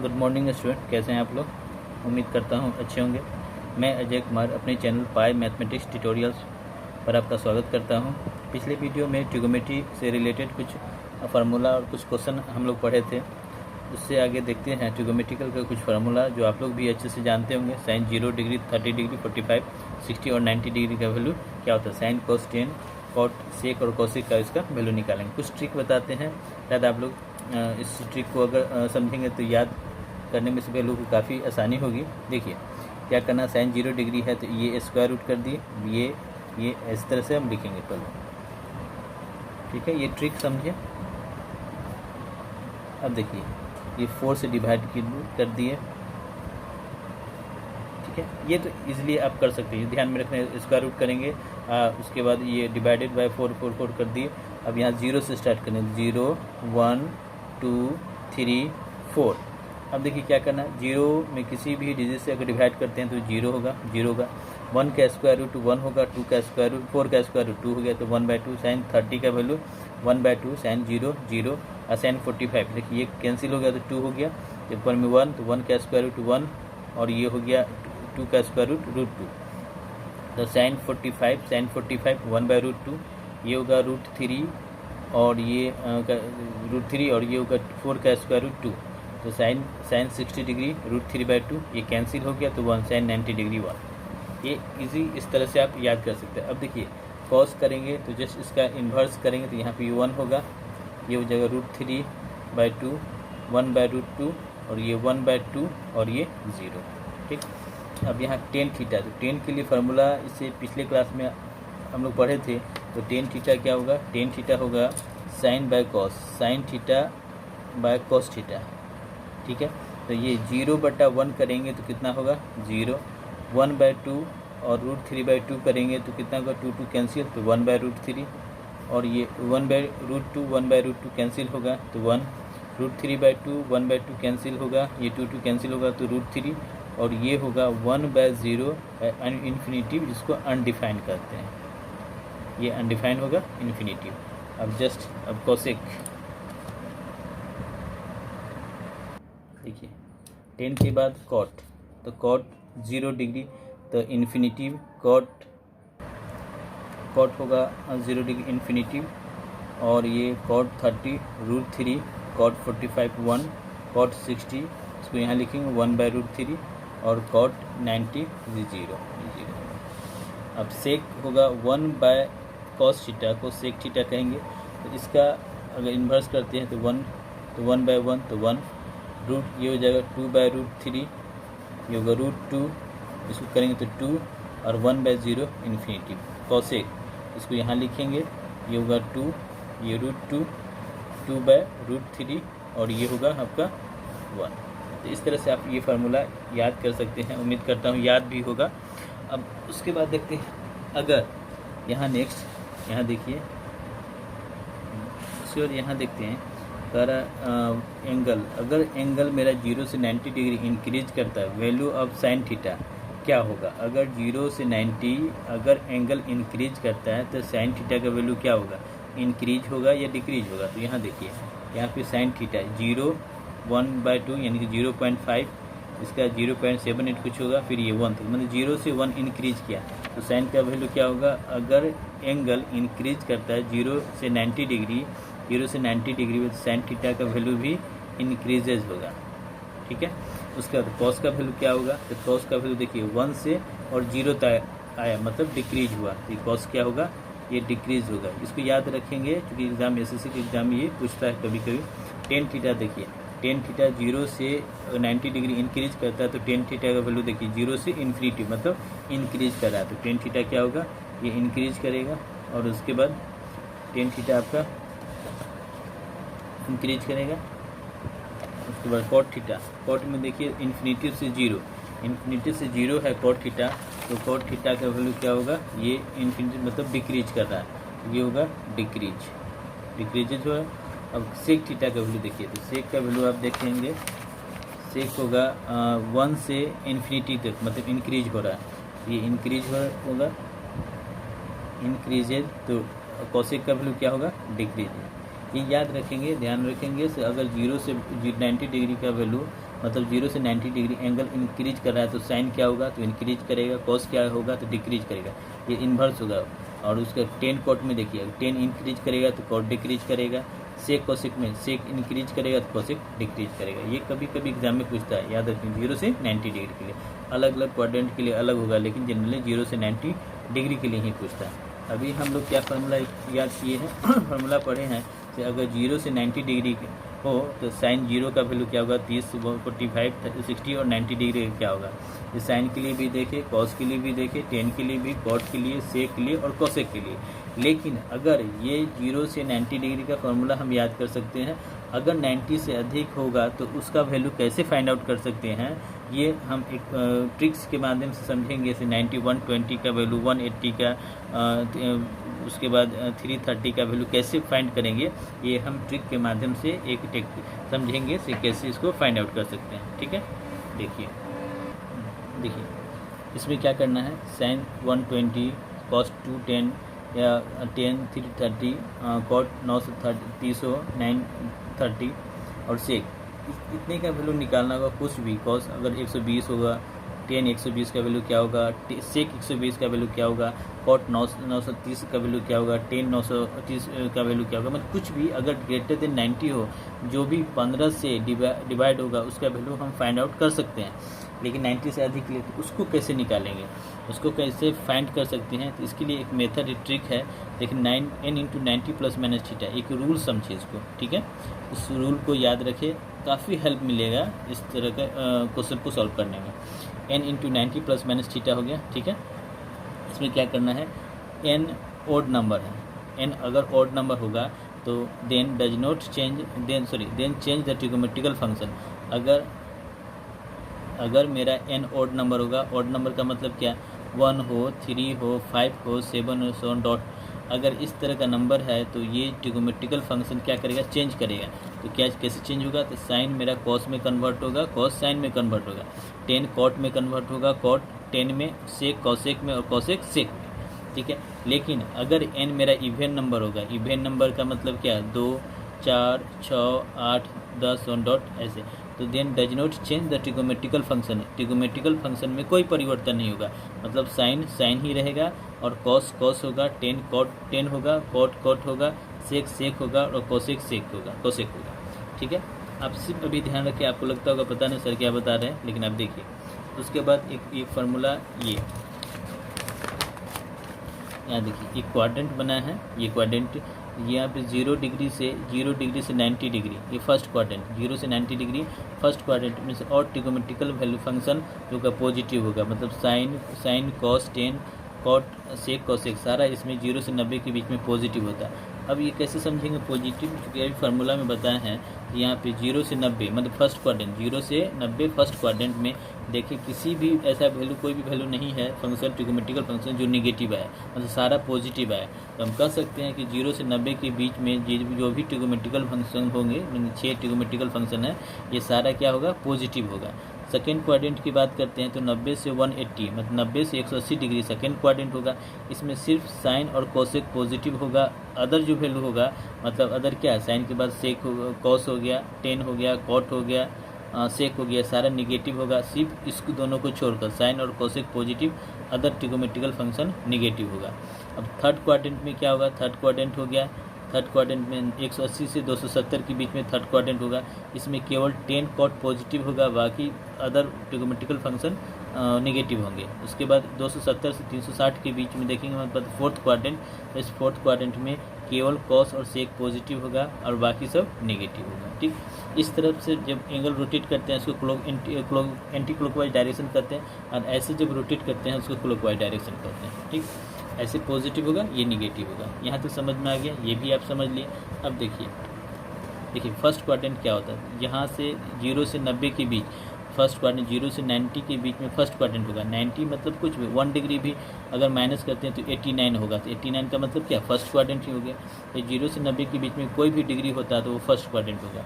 Good morning student, कैसे हैं आप लोग। उम्मीद करता हूँ अच्छे होंगे। मैं अजय कुमार अपने चैनल पाई मैथमेटिक्स ट्यूटोरियल्स पर आपका स्वागत करता हूँ। पिछले वीडियो में ट्रिगोनोमेट्री से रिलेटेड कुछ फार्मूला और कुछ क्वेश्चन हम लोग पढ़े थे। उससे आगे देखते हैं ट्रिगोनोमेट्रिकल का कुछ फार्मूला जो आप लोग भी अच्छे से जानते होंगे। साइन 0 डिग्री, 30 डिग्री, 45, 60 और 90 डिग्री का वैल्यू क्या होता है। साइन, कोस, टेन, कॉट, सेक और कोसिक का इसका वैल्यू निकालेंगे। कुछ ट्रिक बताते हैं, शायद आप लोग इस ट्रिक को अगर समझेंगे तो याद करने में से वैल्यू को काफ़ी आसानी होगी। देखिए क्या करना, साइन 0 डिग्री है तो ये स्क्वायर रूट कर दिए, ये इस तरह से हम लिखेंगे पहले, ठीक है। ये ट्रिक समझिए। अब देखिए ये 4 से डिवाइड कर दिए, ठीक है। ये तो इजीली आप कर सकते हैं, ध्यान में रखना। स्क्वायर रूट करेंगे, उसके बाद ये डिवाइडेड बाय 4 कर दिए। अब यहाँ 0 से स्टार्ट करें, 0 1 2 3 4। अब देखिए क्या करना, 0 में किसी भी डिजिट से अगर डिवाइड करते हैं तो 0 होगा, 0 होगा। 1 का स्क्वायर रूट 1 होगा, 2 का स्क्वायर रूट 4 का स्क्वायर रूट 2 हो गया तो 1/2। साइन 30 का वैल्यू 1/2, साइन 0 0 और साइन 45 देखिए ये कैंसिल हो गया तो 2 हो गया। ऊपर में 1 तो 1 का स्क्वायर रूट 1 और ये हो गया 2 का स्क्वायर रूट √2। तो साइन 45 1/√2, ये होगा √3 और ये √3 और ये होगा 4 का स्क्वायर रूट 2। तो साइन 60 डिग्री √3/2 ये कैंसिल हो गया तो 1, साइन 90 डिग्री 1। ये इजी इस तरह से आप याद कर सकते हैं। अब देखिए कॉस करेंगे तो जस्ट इसका इन्वर्स करेंगे तो यहाँ पे ये 1 होगा, ये हो जाएगा √3/2, 1/√2 और ये 1/2 और ये 0, ठीक। अब यहाँ टेन थीटा, तो टेन के लिए फार्मूला इससे पिछले क्लास में हम लोग पढ़े थे। तो टेन थीटा क्या होगा, टेन थीटा होगा sine by cos, sine theta by cos theta, ठीक है। तो ये 0/1 करेंगे तो कितना होगा 0, 1/2 और √3/2 करेंगे तो कितना होगा 2 कैंसिल तो 1/√3 और ये 1/√2 1/√2 कैंसिल होगा तो 1, √3/2 1/2 कैंसिल होगा, ये 2 कैंसिल होगा तो √3 और ये होगा 1/0 इन्फिनिटिव, जिसको अनडिफाइंड कहते हैं। ये अनडिफाइंड होगा इन्फिनिटिव। अब कोसेक देखिए, 10 के बाद कॉट, तो कॉट 0 डिग्री तो इन्फिनिटिव कॉट होगा 0 डिग्री इन्फिनिटिव और ये कॉट 30 √3, कॉट 45 1, कॉट 60 इसको यहाँ लिखेंगे 1/√3 और कॉट 90 0। अब सेक होगा 1/cos थीटा को सेक थीटा कहेंगे। तो इसका अगर इन्वर्स करते हैं तो 1, तो 1/1 तो 1, रूट ये हो जाएगा 2/√3, ये होगा √2, इसको करेंगे तो 2 और 1/0 इन्फिनिटी। कॉसेक इसको यहाँ लिखेंगे, ये होगा 2, ये √2, 2/√3 और ये होगा आपका 1। तो इस तरह से आप ये फार्मूला याद कर सकते हैं, उम्मीद करता हूँ याद भी होगा। अब उसके बाद देखते हैं, अगर यहाँ नेक्स्ट यहाँ देखिए श्योर, यहाँ देखते हैं सारा एंगल, अगर एंगल मेरा 0 से 90 डिग्री इंक्रीज करता है, वैल्यू ऑफ साइन थीटा क्या होगा। अगर 0 से 90 अगर एंगल इंक्रीज करता है तो साइन थीटा का वैल्यू क्या होगा, इंक्रीज होगा या डिक्रीज होगा। तो यहाँ देखिए, यहाँ पे साइन थीटा 0 1/2 यानी कि 0.5, इसका 0.78 कुछ होगा, फिर ये 1 तक, मतलब 0 से 1 इंक्रीज किया तो साइन का वैल्यू क्या होगा। अगर एंगल इंक्रीज करता है 0 से 90 डिग्री, 0 से 90 डिग्री में साइन थीटा का वैल्यू भी इंक्रीजेज होगा, ठीक है। उसके बाद कॉस का वैल्यू क्या होगा, तो कॉस का वैल्यू देखिए 1 से और 0 तक आया, मतलब डिक्रीज हुआ, तो कॉस क्या होगा, ये डिक्रीज होगा। इसको याद रखेंगे क्योंकि एग्जाम एसएससी के एग्जाम में ये पूछता है कभी कभी। टेन थीटा देखिए, टेन थीटा 0 से 90 डिग्री इंक्रीज करता है तो टेन थीटा का वैल्यू देखिए 0 से इन्फिनिटी, मतलब इंक्रीज कर रहा है, तो टेन थीटा क्या होगा, ये इंक्रीज करेगा। और उसके बाद टेन थीटा आपका इंक्रीज करेगा। उसके बाद कॉट थीटा, कॉट में देखिए इन्फिनिटी से 0 है कॉट थीटा, तो कॉट थीटा का वैल्यू क्या होगा, ये इन्फिनिटी मतलब डिक्रीज कर रहा है, ये होगा डिक्रीज हो। अब सेक थीटा का वैल्यू देखिए, तो सेक का वैल्यू आप देखेंगे, सेक होगा 1 से इन्फिनिटी तक, मतलब इंक्रीज हो रहा है, ये इंक्रीज होगा इंक्रीजेज। तो कोसेक का वैल्यू क्या होगा, डिक्रीज। ये याद रखेंगे, ध्यान रखेंगे। अगर 0 से 90 डिग्री का वैल्यू मतलब 0 से 90 डिग्री एंगल इंक्रीज कर रहा है तो साइन क्या होगा, तो इंक्रीज करेगा, कॉस क्या होगा तो डिक्रीज करेगा, ये इन्वर्स होगा। और उसका टेन कॉट में देखिए, टेन इंक्रीज करेगा तो कॉट डिक्रीज करेगा, सेक कोसेक में सेक इंक्रीज करेगा तो कोसेक डिक्रीज करेगा। ये कभी कभी एग्जाम में पूछता है, याद रखिए 0 से 90 डिग्री के लिए, अलग अलग क्वाड्रेंट के लिए अलग होगा, लेकिन जनरली 0 से 90 डिग्री के लिए ही पूछता है। अभी हम लोग क्या फार्मूला याद किए हैं फार्मूला पढ़े हैं कि अगर 0 से 90 डिग्री हो तो साइन 0 का वैल्यू क्या होगा, 30, 45, 60 और 90 डिग्री क्या होगा। ये साइन के लिए भी देखे, कॉस के लिए भी देखे, टेन के लिए भी, कॉट के लिए, सेक के लिए और कोसेक के लिए। लेकिन अगर ये 0 से 90 डिग्री का फॉर्मूला हम याद कर सकते हैं, अगर 90 से अधिक होगा तो उसका वैल्यू कैसे फाइंड आउट कर सकते हैं, ये हम एक ट्रिक्स के माध्यम से समझेंगे। जैसे 90, 120 का वैल्यू, 180 का, उसके बाद 330 का वैल्यू कैसे फाइंड करेंगे, ये हम ट्रिक के माध्यम से एक टेक्निक समझेंगे से कैसे इसको फाइंड आउट कर सकते हैं। ठीक है, देखिए इसमें क्या करना है, साइन 120, कॉस 210 या 10 330, कॉट 930, 930 और सेक इतने का वैल्यू निकालना होगा। कुछ भी कॉस अगर 120 होगा, 10 120 का वैल्यू क्या होगा, सेक 120 का वैल्यू क्या होगा, कॉट 930 का वैल्यू क्या होगा, 10 930 का वैल्यू क्या होगा। मतलब कुछ भी अगर ग्रेटर देन 90 हो, जो भी 15 से डिवाइड होगा उसका वैल्यू हम फाइंड आउट कर सकते हैं। लेकिन 90 से अधिक ले तो उसको कैसे निकालेंगे, उसको कैसे फाइंड कर सकते हैं, तो इसके लिए एक मेथड, एक ट्रिक है। लेकिन n × 90 + -θ एक रूल समझिए इसको। ठीक है, इस रूल को याद रखिए, काफ़ी हेल्प मिलेगा इस तरह का क्वेश्चन को सॉल्व करने में। n × 90 + -θ हो गया। ठीक है, इसमें क्या करना है, n ओड नंबर है, n अगर ओड नंबर होगा तो then change the trigonometrical function. अगर मेरा n ओड नंबर होगा, ओड नंबर का मतलब क्या, 1 हो, 3 हो, 5 हो, 7 हो, सो डॉट। अगर इस तरह का नंबर है तो ये ट्रिगोमेट्रिकल फंक्शन क्या करेगा, चेंज करेगा। तो क्या कैसे चेंज होगा, तो साइन मेरा कॉस में कन्वर्ट होगा, कॉस साइन में कन्वर्ट होगा, 10 कॉट में कन्वर्ट होगा, कॉट 10 में, सेक कॉसेक में और कॉसेक सेक में। ठीक है, लेकिन अगर n मेरा इवेन नंबर होगा, इवेन नंबर का मतलब क्या, 2 4 6 8 10 ऑन डॉट ऐसे, तो then does not change the trigonometrical function. Trigonometrical function में कोई परिवर्तन नहीं होगा, मतलब साइन साइन ही रहेगा और कॉस कॉस होगा, 10 कॉट 10 होगा, कॉट कॉट होगा, सेक सेक होगा और कोसेक सेक होगा, कोसेक होगा। ठीक है, आप सिर्फ अभी ध्यान रखिए, आपको लगता होगा पता नहीं सर क्या बता रहे हैं, लेकिन आप देखिए। उसके बाद एक फार्मूला, ये यहाँ देखिए एक क्वाड्रेंट बना है, ये क्वाड्रेंट यहाँ पे 0 डिग्री से 90 डिग्री, ये फर्स्ट क्वाड्रेंट, 0 से 90 डिग्री फर्स्ट क्वाड्रेंट में से, और ट्रिगोमेट्रिकल वैल्यू फंक्शन जो का पॉजिटिव होगा, मतलब sine cos 10 cot sec cosec सारा इसमें 0 से 90 के बीच में पॉजिटिव होता है। अब ये कैसे समझेंगे पॉजिटिव, क्योंकि अभी फार्मूला में बताए हैं यहाँ पे 0 से 90 मतलब फर्स्ट क्वाड्रेंट, 0 से 90 फर्स्ट क्वाड्रेंट में देखिए किसी भी ऐसा वैल्यू, कोई भी वैल्यू नहीं है फंक्शन, ट्रिगोमेट्रिकल फंक्शन जो नेगेटिव है, मतलब सारा पॉजिटिव है। तो हम कह सकते हैं कि 0 से 90 के बीच में जो भी ट्रिगोमेट्रिकल फंक्शन होंगे, 6 ट्रिगोमेट्रिकल फंक्शन है, ये सारा क्या होगा, पॉजिटिव होगा। सेकेंड क्वाड्रेंट की बात करते हैं तो 90 से 180 मतलब 90 से 180 डिग्री सेकेंड क्वाड्रेंट होगा। इसमें सिर्फ साइन और कोसेक पॉजिटिव होगा, अदर जो वैल्यू होगा, मतलब अदर क्या है, साइन के बाद सेक कॉस हो गया, 10 हो गया, कॉट हो गया, सेक हो गया, सारा निगेटिव होगा। सिर्फ इसको दोनों को छोड़कर साइन और cosec positive, other trigonometrical function negative होगा। अब थर्ड क्वाड्रेंट में क्या होगा, थर्ड क्वाड्रेंट हो गया, थर्ड क्वाड्रेंट में 180 से 270 के बीच में थर्ड क्वाड्रेंट होगा। इसमें केवल 10 कॉट पॉजिटिव होगा, बाकी अदर ट्रिगोमेट्रिकल फंक्शन नेगेटिव होंगे। उसके बाद 270 से 360 के बीच में देखेंगे हमारे पास फोर्थ क्वाड्रेंट, तो इस फोर्थ क्वाड्रेंट में केवल कॉस और सेक पॉजिटिव होगा और बाकी सब नेगेटिव होगा। ठीक, इस तरफ से जब एंगल रोटेट करते हैं उसको एंटी क्लॉकवाइज डायरेक्शन करते हैं, और ऐसे जब रोटेट करते हैं उसको क्लॉकवाइज डायरेक्शन करते हैं। ठीक, ऐसे पॉजिटिव होगा, ये निगेटिव होगा। यहाँ तक समझ में आ गया, ये भी आप समझ लिए। अब देखिए फर्स्ट क्वाड्रेंट क्या होता है, यहाँ से 0 से 90 के बीच फर्स्ट क्वाड्रेंट, 0 से 90 के बीच में फर्स्ट क्वाड्रेंट होगा। 90 मतलब कुछ भी 1 डिग्री भी अगर माइनस करते हैं तो 89 होगा, तो 89 का मतलब क्या, फर्स्ट क्वाड्रेंट ही हो गया। तो 0 से 90 के बीच में कोई भी डिग्री होता है तो वो फर्स्ट क्वाड्रेंट होगा।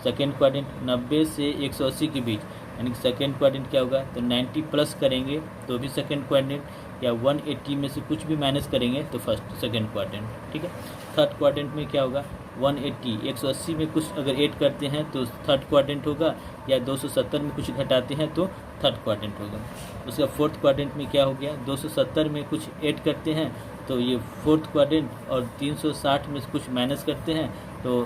सेकेंड क्वाड्रेंट 90 से 180 के बीच, यानी सेकेंड क्वाड्रेंट क्या होगा, तो 90 प्लस करेंगे तो भी सेकेंड क्वाड्रेंट, या 180 में से कुछ भी माइनस करेंगे तो फर्स्ट सेकेंड क्वाड्रेंट। ठीक है, थर्ड क्वाड्रेंट में क्या होगा, 180 180 में कुछ अगर ऐड करते हैं तो थर्ड क्वाड्रेंट होगा, या 270 में कुछ घटाते हैं तो थर्ड क्वाड्रेंट होगा। उसका फोर्थ क्वाड्रेंट में क्या हो गया, 270 में कुछ ऐड करते हैं तो ये फोर्थ क्वाड्रेंट, और 360 में कुछ माइनस करते हैं तो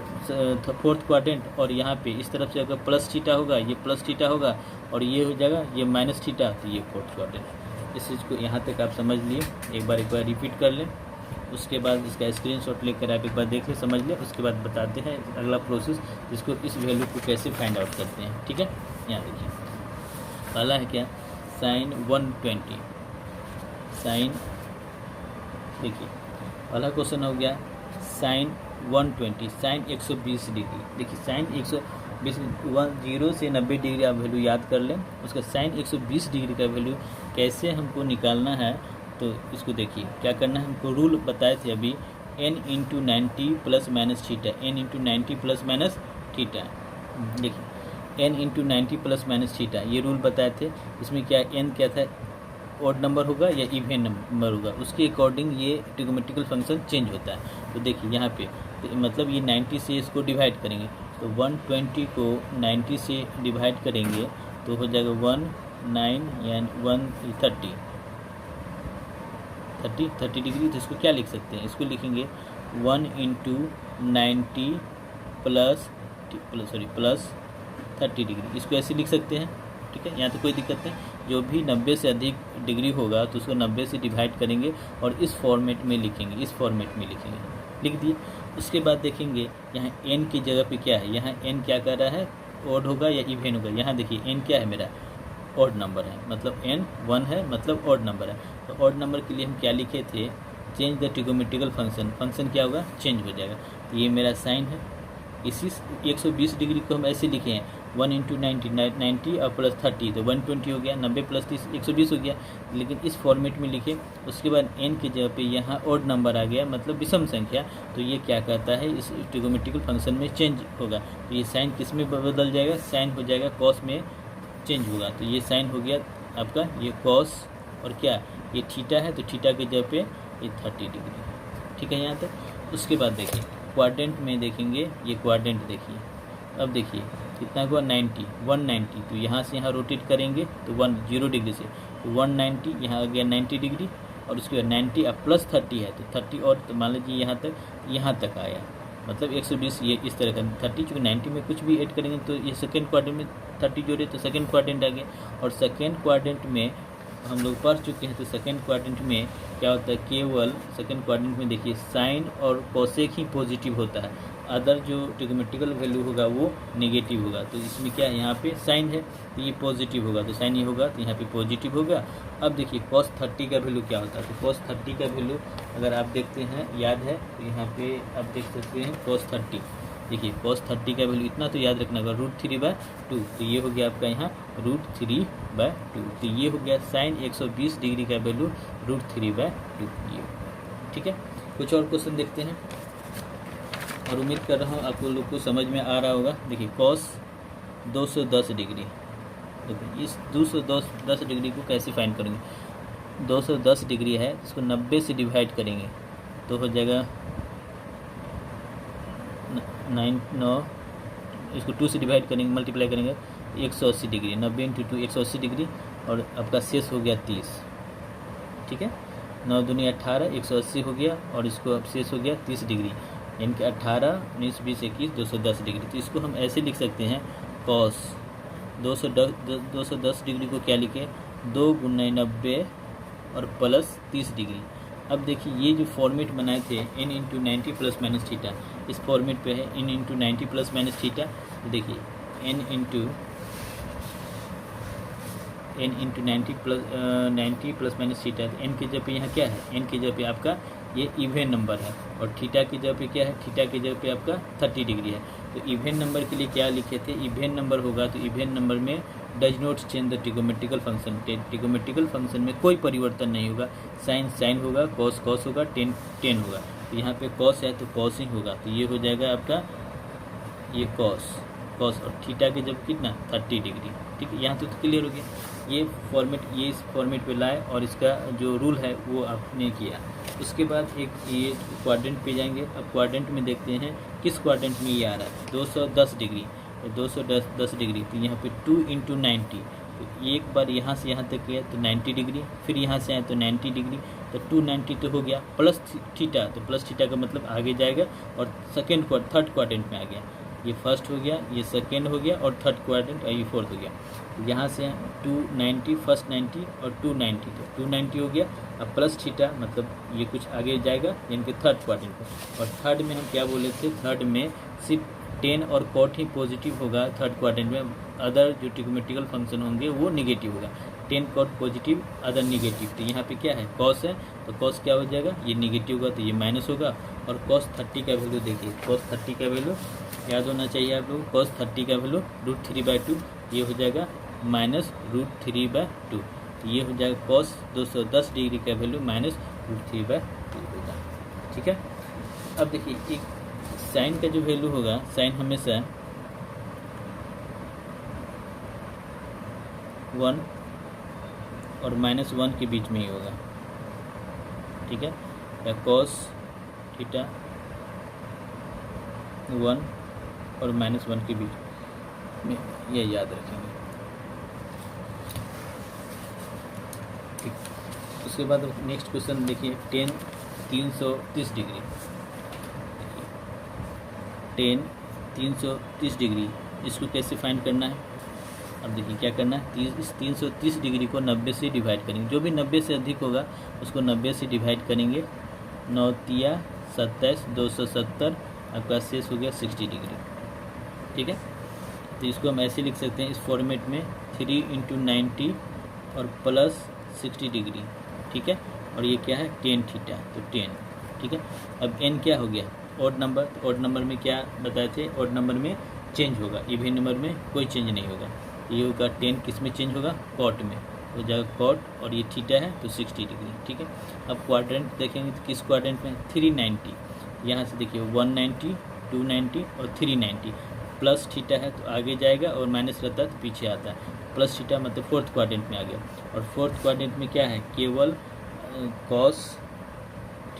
फोर्थ क्वाड्रेंट, और यहाँ पे इस तरफ से अगर प्लस थीटा होगा ये प्लस थीटा होगा, और ये हो जाएगा ये माइनस थीटा, तो ये फोर्थ क्वाड्रेंट। इस चीज़ को यहाँ तक आप समझ लिए, एक बार रिपीट कर लें, उसके बाद इसका स्क्रीनशॉट लेकर आप एक बार देख लें, समझ लें, उसके बाद बताते हैं अगला प्रोसेस जिसको इस वैल्यू को कैसे फाइंड आउट करते हैं। ठीक है, यहाँ देखिए पहला है क्या, साइन 120, साइन, देखिए पहला क्वेश्चन हो गया साइन 120, साइन 120 डिग्री। देखिए साइन 120, 0 से 90 डिग्री आप वैल्यू याद कर लें, उसका साइन 120 डिग्री का वैल्यू कैसे हमको निकालना है, तो इसको देखिए क्या करना है, हमको रूल बताए थे अभी, n into 90 plus minus theta, n into 90 plus minus theta. देखिए n into 90 plus minus theta ये रूल बताए थे। इसमें क्या n क्या था, ऑड नंबर होगा या इवन नंबर होगा, उसके अकॉर्डिंग ये ट्रिग्नोमेट्रिकल फंक्शन चेंज होता है। तो देखिए यहाँ पे तो मतलब ये 90 से इसको डिवाइड करेंगे, तो 120 को 90 से डिवाइड करेंगे तो हो जाएगा 19 या 30 डिग्री। तो इसको क्या लिख सकते हैं, इसको लिखेंगे 1 इंटू 90 प्लस 30 डिग्री, इसको ऐसे लिख सकते हैं। ठीक है, यहाँ तो कोई दिक्कत नहीं, जो भी 90 से अधिक डिग्री होगा तो उसको 90 से डिवाइड करेंगे और इस फॉर्मेट में लिखेंगे, इस फॉर्मेट में लिखेंगे, लिख दिए। उसके बाद देखेंगे यहाँ n की जगह पे क्या है, यहाँ n क्या कर रहा है, ऑड होगा या इवन होगा। यहाँ देखिए n क्या है मेरा, ऑड नंबर है, मतलब n 1 है, मतलब ऑड नंबर है। तो ऑड नंबर के लिए हम क्या लिखे थे, change the trigonometrical function, function क्या होगा, चेंज हो जाएगा। तो ये मेरा साइन है, इसी 120 डिग्री को हम ऐसे लिखे हैं 1 इंटू 90 और प्लस 30 तो 120 हो गया, 90 प्लस 30 120 हो गया, लेकिन इस फॉर्मेट में लिखे। उसके बाद n की जगह पे यहाँ ऑड नंबर आ गया, मतलब विषम संख्या, तो ये क्या कहता है, इस ट्रिग्नोमेट्रिकल फंक्शन में चेंज होगा। तो ये साइन किस में बदल जाएगा, साइन हो जाएगा कॉस में चेंज होगा। तो ये साइन हो गया आपका ये कॉस, और क्या ये थीटा है, तो थीटा की जगह पे ये 30 डिग्री। ठीक है यहाँ तक। उसके बाद देखिए क्वाड्रेंट में देखेंगे, ये क्वाड्रेंट देखिए, अब देखिए कितना हुआ 90 190, तो यहाँ से यहाँ रोटेट करेंगे तो 0 डिग्री से तो 190, यहाँ आ गया 90 डिग्री, और उसके बाद 90 अब प्लस 30 है तो 30 और, तो मान लीजिए यहाँ तक आया, मतलब 120 ये इस तरह का 30, चूँकि 90 में कुछ भी ऐड करेंगे तो ये सेकेंड क्वाड्रेंट में 30 जोड़े तो सेकेंड क्वाड्रेंट आ गया। और सेकेंड क्वाड्रेंट में हम लोग पढ़ चुके हैं, तो सेकेंड क्वाड्रेंट में क्या होता है, केवल सेकेंड क्वाड्रेंट में देखिए साइन और कोसेक ही पॉजिटिव होता है, अदर जो ट्रिग्नोमेट्रिकल वैल्यू होगा वो नेगेटिव होगा। तो इसमें क्या है, यहाँ पे साइन है तो ये पॉजिटिव होगा, तो साइन ये होगा तो यहाँ पे पॉजिटिव होगा। अब देखिए cos 30 का वैल्यू क्या होता है, तो cos 30 का वैल्यू अगर आप देखते हैं, याद है तो यहाँ पे आप देख सकते हैं cos 30, देखिए cos 30 का वैल्यू इतना तो याद रखना होगा, √3/2, तो ये हो गया आपका यहाँ √3/2, तो ये हो गया साइन 120 डिग्री का वैल्यू √3/2 ये। ठीक है, कुछ और क्वेश्चन देखते हैं, और उम्मीद कर रहा हूँ आपको लोग को समझ में आ रहा होगा। देखिए cos 210 डिग्री, देखिए इस 210 डिग्री को कैसे फाइंड करेंगे, 210 डिग्री है, इसको 90 से डिवाइड करेंगे तो हो जाएगा 9, इसको 2 से डिवाइड करेंगे, मल्टीप्लाई करेंगे 180 डिग्री, 90 इंटू 2 180 डिग्री, और आपका शेष हो गया 30। ठीक है, 9 दूनी 18, 180 हो गया, और इसको अब शेष हो गया 30 डिग्री, यानी कि 18, 19, 20, 21, 210 डिग्री। तो इसको हम ऐसे लिख सकते हैं, cos 210 डिग्री को क्या लिखे, 2 गुना 90 और प्लस 30 डिग्री। अब देखिए ये जो फॉर्मेट बनाए थे n into 90 plus minus theta, इस फॉर्मेट पे है n into 90 plus minus theta. देखिए n into 90 plus minus theta, n की जगह पे यहाँ क्या है, n की जगह पे आपका ये इवन नंबर है, और थीटा की जगह पे क्या है, थीटा की जगह पे आपका 30 डिग्री है। तो इवन नंबर के लिए क्या लिखे थे, इवन नंबर होगा तो इवन नंबर में does not change the trigonometrical function, trigonometrical function में कोई परिवर्तन नहीं होगा, साइन साइन होगा, कॉस कॉस होगा, टेन टेन होगा। तो यहाँ पे कॉस है तो कॉस ही होगा, तो ये हो जाएगा आपका ये कॉस, और थीटा के जब कितना 30 डिग्री। ठीक है, यहाँ तो क्लियर हो गया। ये फॉर्मेट, ये इस फॉर्मेट पे लाए और इसका जो रूल है वो आपने किया। उसके बाद एक ये क्वाड्रेंट पे जाएंगे। अब क्वाड्रेंट में देखते हैं किस क्वाड्रेंट में ये आ रहा है, 210 डिग्री। तो 210 डिग्री, तो यहाँ पे 2 × 90, तो एक बार यहाँ से यहाँ तक गया तो 90 डिग्री, फिर यहाँ से आए तो 90 डिग्री, तो 290 तो हो गया, प्लस थीटा, तो प्लस थीटा का मतलब आगे जाएगा और थर्ड क्वाड्रेंट में आ गया। ये फर्स्ट हो गया, ये सेकेंड हो गया और थर्ड क्वाड्रेंट, ये फोर्थ हो गया। तो यहाँ से 290, फर्स्ट 90 और 290, तो 290 हो गया। अब प्लस थीटा मतलब ये कुछ आगे जाएगा यानी कि थर्ड क्वाड्रेंट पर। और थर्ड में हम क्या बोले थे, थर्ड में सिर्फ टेन और कॉट ही पॉजिटिव होगा थर्ड क्वाड्रेंट में, अदर जो ट्रिग्नोमेट्रिकल फंक्शन होंगे वो निगेटिव होगा। Tan cot positive, other negative. तो यहाँ पे क्या है, कॉस है, तो कॉस क्या हो जाएगा, ये निगेटिव होगा तो ये माइनस होगा। और कॉस 30 का वैल्यू देखिए, कॉस 30 का वैल्यू याद होना चाहिए आप लोग, कॉस 30 का वैल्यू √3/2, ये हो जाएगा -√3/2। तो ये हो जाएगा कॉस 210 डिग्री का वैल्यू -√3/2 होगा। ठीक है। अब देखिए एक साइन का जो वैल्यू होगा, साइन हमेशा 1 और -1 के बीच में ही होगा। ठीक है, या कॉस थीटा 1 और -1 के बीच में, ये याद रखेंगे। ठीक, उसके बाद नेक्स्ट क्वेश्चन देखिए, 330 डिग्री, 330 डिग्री, इसको कैसे फाइंड करना है। अब देखिए क्या करना है, इस 330 डिग्री को 90 से डिवाइड करेंगे। जो भी 90 से अधिक होगा उसको 90 से डिवाइड करेंगे। 9 तिया 27, 270, आपका शेष हो गया 60 डिग्री। ठीक है, तो इसको हम ऐसे लिख सकते हैं इस फॉर्मेट में, 3 × 90 और प्लस 60 डिग्री। ठीक है, और ये क्या है, टेन थीटा, तो 10। ठीक है, अब n क्या हो गया, ऑड नंबर। तो ऑड नंबर में क्या बताए थे, ऑड नंबर में चेंज होगा, इवन नंबर में कोई चेंज नहीं होगा। ये होगा 10 किस में चेंज होगा, कॉट में हो जाएगा, कॉट, और ये थीटा है तो 60 डिग्री। ठीक है, अब क्वाड्रेंट देखेंगे तो किस क्वाड्रेंट में, 390। यहाँ से देखिए 190, 290 और 390, प्लस थीटा है तो आगे जाएगा और माइनस रहता है तो पीछे आता है। प्लस थीटा मतलब फोर्थ क्वाड्रेंट में आ गया। और फोर्थ क्वाड्रेंट में क्या है, केवल कॉस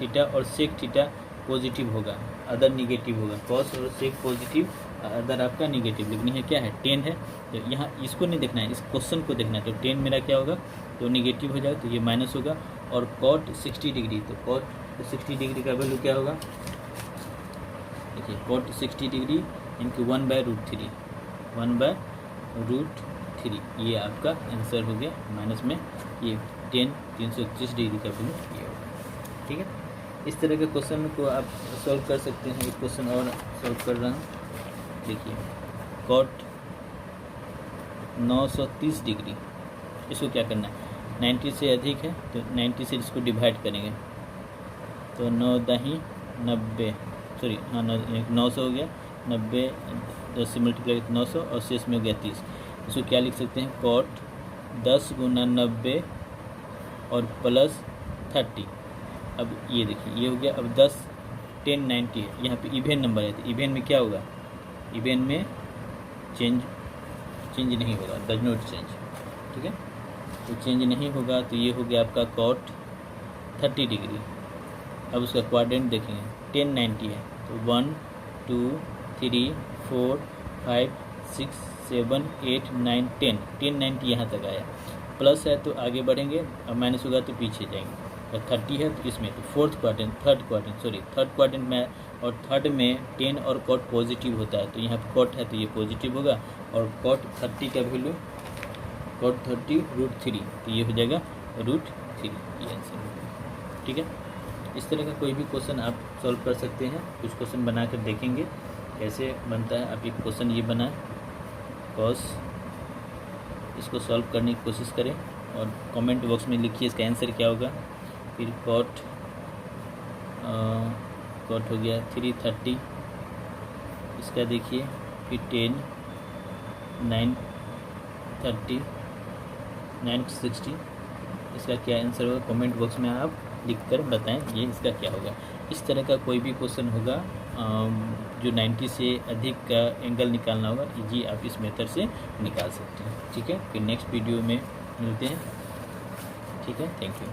थीटा और सेक थीटा पॉजिटिव होगा, अदर निगेटिव होगा। कॉस और सेक पॉजिटिव, अदर आपका निगेटिव। लेकिन यह क्या है, 10 है, तो यहाँ इसको नहीं देखना है, इस क्वेश्चन को देखना है। तो 10 मेरा क्या होगा, तो निगेटिव हो जाएगा, तो ये माइनस होगा। और कॉट 60 डिग्री, तो कॉट 60 डिग्री का वैल्यू क्या होगा, देखिए कॉट 60 डिग्री इनकी 1/√3, 1/√3, ये आपका आंसर हो गया। माइनस में ये 330 डिग्री का वैल्यू ये होगा। ठीक है, इस तरह के क्वेश्चन को आप सॉल्व कर सकते हैं। एक क्वेश्चन और सॉल्व कर रहा हूँ, देखिए कॉट 930 डिग्री, इसको क्या करना है, 90 से अधिक है तो 90 से इसको डिवाइड करेंगे, तो 9 दही 90, सॉरी हाँ 900 हो गया, 90 10 से मल्टीप्लाई 900 और शेष में हो गया 30। इसको क्या लिख सकते हैं, कॉट 10 × 90 और प्लस 30। अब ये देखिए ये हो गया। अब 10 1090 है, यहाँ पे इवेन नंबर है, तो इवेन में क्या होगा, इवेन में चेंज नहीं होगा, डज नॉट चेंज। ठीक है, तो चेंज नहीं होगा, तो ये हो गया आपका कॉट 30 डिग्री। अब उसका क्वाड्रेंट देखेंगे, 1090 है, तो 1 2 3 4 5 6 7 8 9 10, 1090 यहाँ तक आया। प्लस है तो आगे बढ़ेंगे, अब माइनस होगा तो पीछे जाएंगे। और 30 है तो इसमें, तो थर्ड क्वाड्रेंट में, और थर्ड में 10 और कॉट पॉजिटिव होता है, तो यहाँ पे कॉट है तो ये पॉजिटिव होगा। और कॉट 30 का वैल्यू, कॉट 30 √3, तो ये हो जाएगा √3, ये आंसर होगा। ठीक है, इस तरह का कोई भी क्वेश्चन आप सॉल्व कर सकते हैं। कुछ क्वेश्चन बना कर देखेंगे कैसे बनता है। आप एक क्वेश्चन ये बनाएं, कॉस, इसको सॉल्व करने की कोशिश करें और कमेंट बॉक्स में लिखिए इसका आंसर क्या होगा। फिर कॉट हो गया 330, इसका देखिए, फिर 10 930 960, इसका क्या आंसर होगा, कमेंट बॉक्स में आप लिखकर बताएं ये इसका क्या होगा। इस तरह का कोई भी क्वेश्चन होगा जो 90 से अधिक का एंगल निकालना होगा, जी आप इस मेथड से निकाल सकते हैं। ठीक है, फिर नेक्स्ट वीडियो में मिलते हैं। ठीक है, थैंक यू।